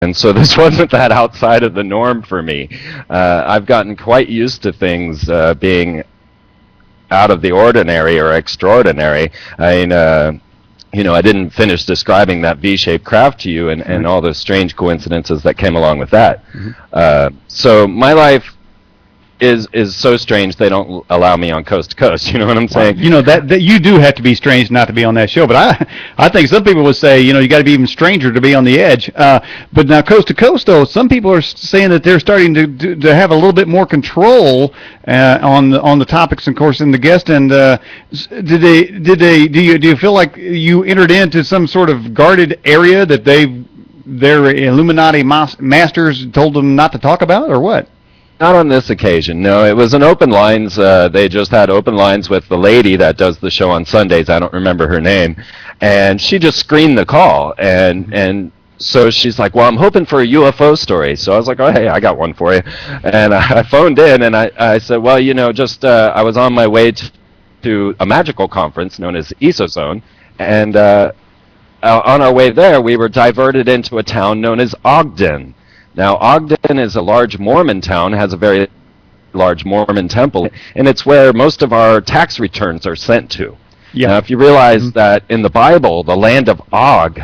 And so this wasn't that outside of the norm for me. I've gotten quite used to things being out of the ordinary or extraordinary. I mean, I didn't finish describing that V-shaped craft to you and all the strange coincidences that came along with that. So my life is so strange they don't allow me on Coast to Coast. You know what I'm saying? That you do have to be strange not to be on that show. But I think some people would say you got to be even stranger to be on the edge. But now Coast to Coast though, some people are saying that they're starting to have a little bit more control on the topics, and of course in the guest. And do you feel like you entered into some sort of guarded area that their Illuminati masters told them not to talk about, or what? Not on this occasion. No, it was an open lines. They just had open lines with the lady that does the show on Sundays. I don't remember her name, and she just screened the call. And so she's like, "Well, I'm hoping for a UFO story." So I was like, "Oh, hey, I got one for you." And I phoned in and I said, "Well, just I was on my way to a magical conference known as ESOZone, and on our way there, we were diverted into a town known as Ogden." Now, Ogden is a large Mormon town, has a very large Mormon temple, and it's where most of our tax returns are sent to. Yeah. Now, if you realize that in the Bible, the land of Og,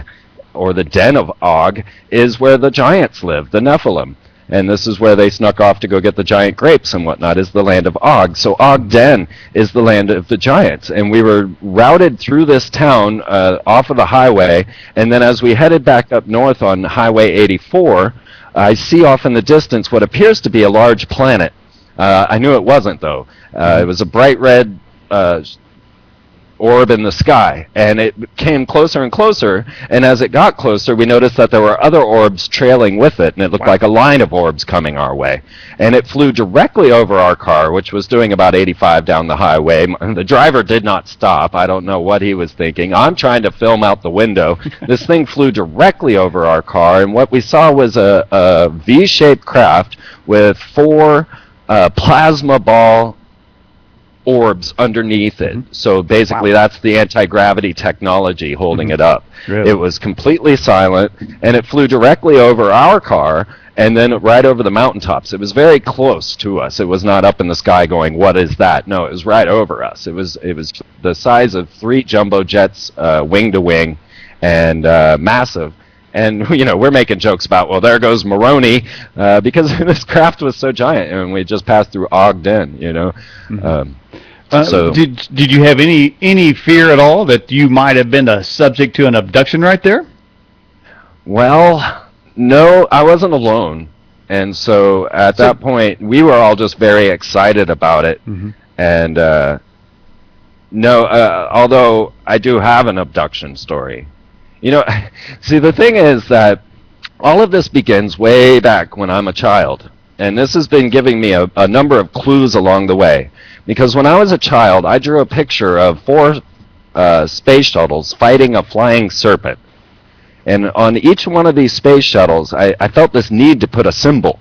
or the den of Og, is where the giants live, the Nephilim. And this is where they snuck off to go get the giant grapes and whatnot, is the land of Og. So Ogden is the land of the giants. And we were routed through this town off of the highway, and then as we headed back up north on Highway 84, I see off in the distance what appears to be a large planet. I knew it wasn't, though. It was a bright red orb in the sky, and it came closer and closer, and as it got closer, we noticed that there were other orbs trailing with it, and it looked like a line of orbs coming our way. And it flew directly over our car, which was doing about 85 down the highway. The driver did not stop. I don't know what he was thinking. I'm trying to film out the window. This thing flew directly over our car, and what we saw was a V-shaped craft with four plasma ball orbs underneath it. So basically that's the anti-gravity technology holding it up. Really? It was completely silent, and it flew directly over our car and then right over the mountaintops. It was very close to us. It was not up in the sky going, "What is that?" No, it was right over us. It was the size of 3 jumbo jets, wing to wing, and massive. And we're making jokes about, well, there goes Moroni, because this craft was so giant, and we just passed through Ogden. So did you have any fear at all that you might have been a subject to an abduction right there? Well, no, I wasn't alone, and so at that point we were all just very excited about it. And no, although I do have an abduction story. See, the thing is that all of this begins way back when I'm a child, and this has been giving me a number of clues along the way. Because when I was a child, I drew a picture of 4 space shuttles fighting a flying serpent. And on each one of these space shuttles, I felt this need to put a symbol.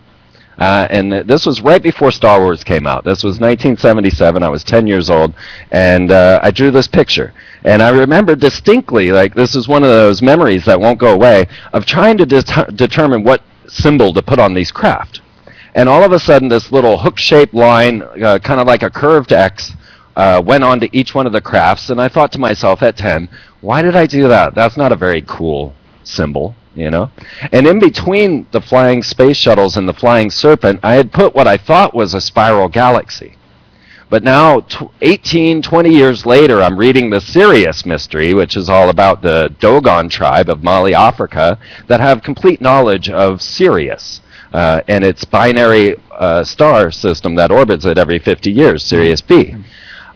And this was right before Star Wars came out. This was 1977. I was 10 years old, and I drew this picture. And I remember distinctly, like this is one of those memories that won't go away, of trying to determine what symbol to put on these craft. And all of a sudden, this little hook-shaped line, kind of like a curved X, went onto each one of the crafts. And I thought to myself at 10, why did I do that? That's not a very cool symbol, And in between the flying space shuttles and the flying serpent, I had put what I thought was a spiral galaxy. But now, 20 years later, I'm reading the Sirius mystery, which is all about the Dogon tribe of Mali, Africa, that have complete knowledge of Sirius. And its binary star system that orbits it every 50 years, Sirius B.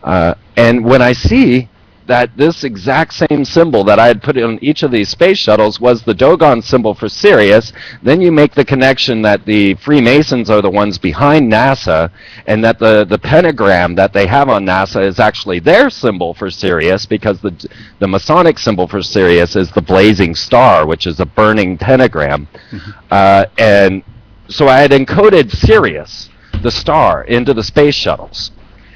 And when I see that this exact same symbol that I had put on each of these space shuttles was the Dogon symbol for Sirius, then you make the connection that the Freemasons are the ones behind NASA, and that the pentagram that they have on NASA is actually their symbol for Sirius, because the Masonic symbol for Sirius is the blazing star, which is a burning pentagram. And so I had encoded Sirius, the star, into the space shuttles.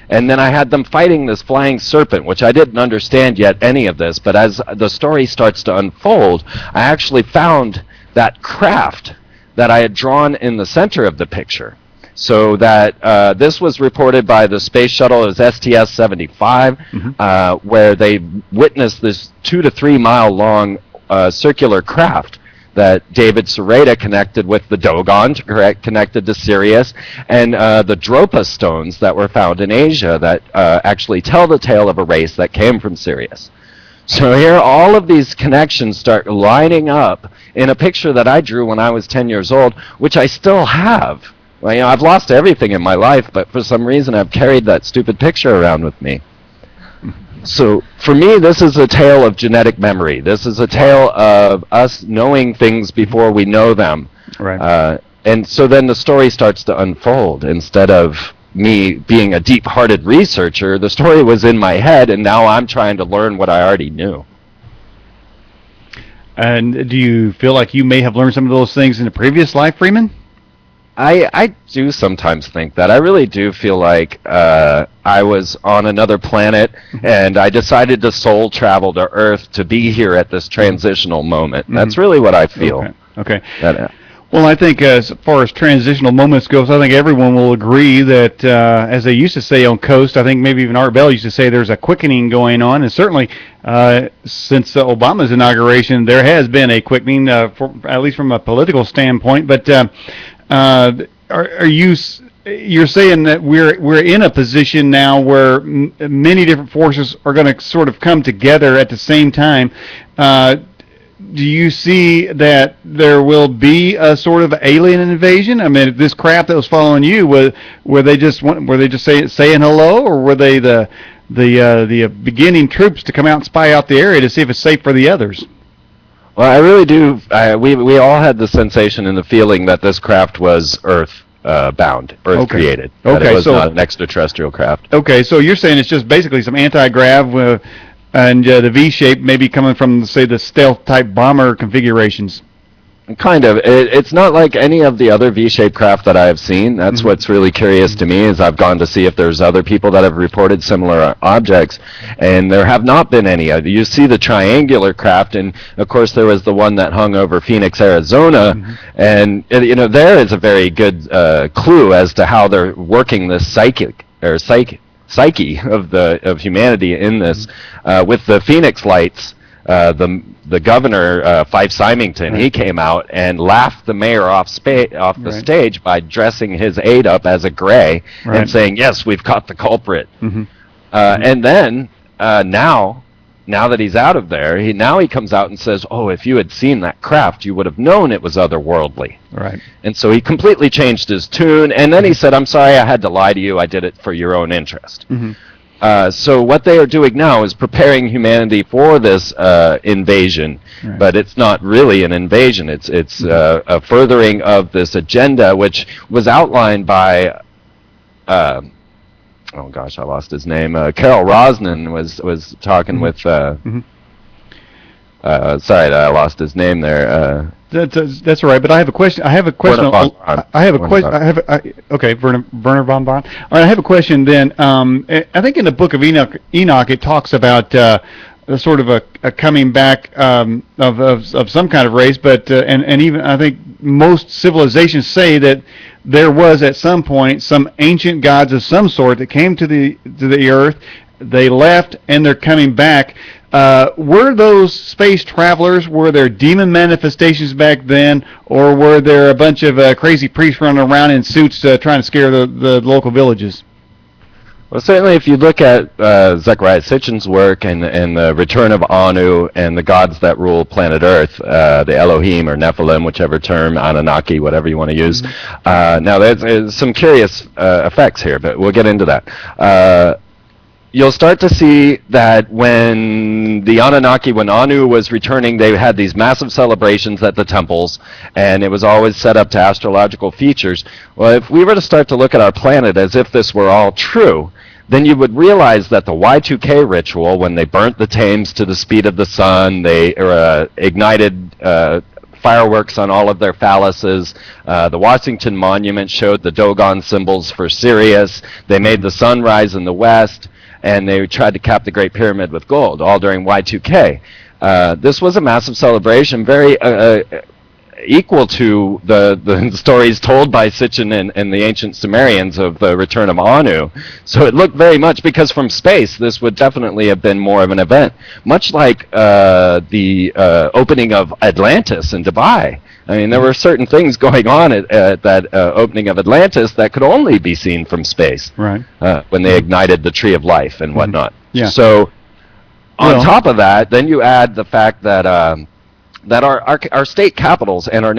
And then I had them fighting this flying serpent, which I didn't understand yet any of this, but as the story starts to unfold, I actually found that craft that I had drawn in the center of the picture. So that this was reported by the space shuttle as STS-75, where they witnessed this 2 to 3 mile long circular craft that David Sereda connected with the Dogon, connected to Sirius, and the Dropa stones that were found in Asia that actually tell the tale of a race that came from Sirius. So here all of these connections start lining up in a picture that I drew when I was 10 years old, which I still have. Well, you know, I've lost everything in my life, but for some reason I've carried that stupid picture around with me. So for me, this is a tale of genetic memory. This is a tale of us knowing things before we know them. Right. And so then the story starts to unfold. Instead of me being a deep-hearted researcher, the story was in my head, and now I'm trying to learn what I already knew. And do you feel like you may have learned some of those things in a previous life, Freeman? I do sometimes think that. I really do feel like I was on another planet, and I decided to soul travel to Earth to be here at this transitional moment. That's really what I feel. Okay. Well, I think as far as transitional moments goes, I think everyone will agree that, as they used to say on Coast, I think maybe even Art Bell used to say there's a quickening going on, and certainly since Obama's inauguration, there has been a quickening, at least from a political standpoint. But you're saying that we're in a position now where many different forces are going to sort of come together at the same time. Do you see that there will be a sort of alien invasion? I mean, this craft that was following you, were they just saying hello, or were they the beginning troops to come out and spy out the area to see if it's safe for the others? Well, I really do. We all had the sensation and the feeling that this craft was Earth bound, Earth created. That it was not an extraterrestrial craft. Okay, so you're saying it's just basically some anti-grav and the V-shape maybe coming from, say, the stealth-type bomber configurations. Kind of. It's not like any of the other V-shaped craft that I have seen. That's what's really curious to me, is I've gone to see if there's other people that have reported similar objects, and there have not been any. You see the triangular craft, and of course there was the one that hung over Phoenix, Arizona, and there is a very good clue as to how they're working this psyche of humanity in this. With the Phoenix lights, the governor, Fife Symington, he came out and laughed the mayor off the stage by dressing his aide up as a gray and saying, yes, we've caught the culprit. And then now that he's out of there, he comes out and says, oh, if you had seen that craft, you would have known it was otherworldly. Right. And so he completely changed his tune, and then he said, I'm sorry I had to lie to you. I did it for your own interest. So what they are doing now is preparing humanity for this invasion, but it's not really an invasion. It's a furthering of this agenda, which was outlined by oh gosh, I lost his name. Carol Rosnan was talking with. Sorry, I lost his name there. That's all right. But I have a question. Okay, Werner von Braun. All right, I have a question. Then I think in the book of Enoch it talks about sort of a coming back of some kind of race, but and even I think most civilizations say that there was at some point some ancient gods of some sort that came to the earth. They left and they're coming back. Were those space travelers, were there demon manifestations back then, or were there a bunch of crazy priests running around in suits trying to scare the local villages? Well, certainly if you look at Zechariah Sitchin's work and the return of Anu and the gods that rule planet Earth, the Elohim or Nephilim, whichever term, Anunnaki, whatever you want to use. Now, there's some curious effects here, but we'll get into that. You'll start to see that when the Anunnaki, when Anu was returning, they had these massive celebrations at the temples, and it was always set up to astrological features. Well, if we were to start to look at our planet as if this were all true, then you would realize that the Y2K ritual, when they burnt the Thames to the speed of the sun, they ignited fireworks on all of their phalluses. The Washington Monument showed the Dogon symbols for Sirius. They made the sun rise in the west, and they tried to cap the Great Pyramid with gold, all during Y2K. This was a massive celebration, very equal to the stories told by Sitchin and the ancient Sumerians of the return of Anu. So it looked very much, because from space this would definitely have been more of an event, much like the opening of Atlantis in Dubai. I mean, there were certain things going on at that opening of Atlantis that could only be seen from space, right? When they ignited the Tree of Life and whatnot. Yeah. So on top of that, then you add the fact that that our state capitals and our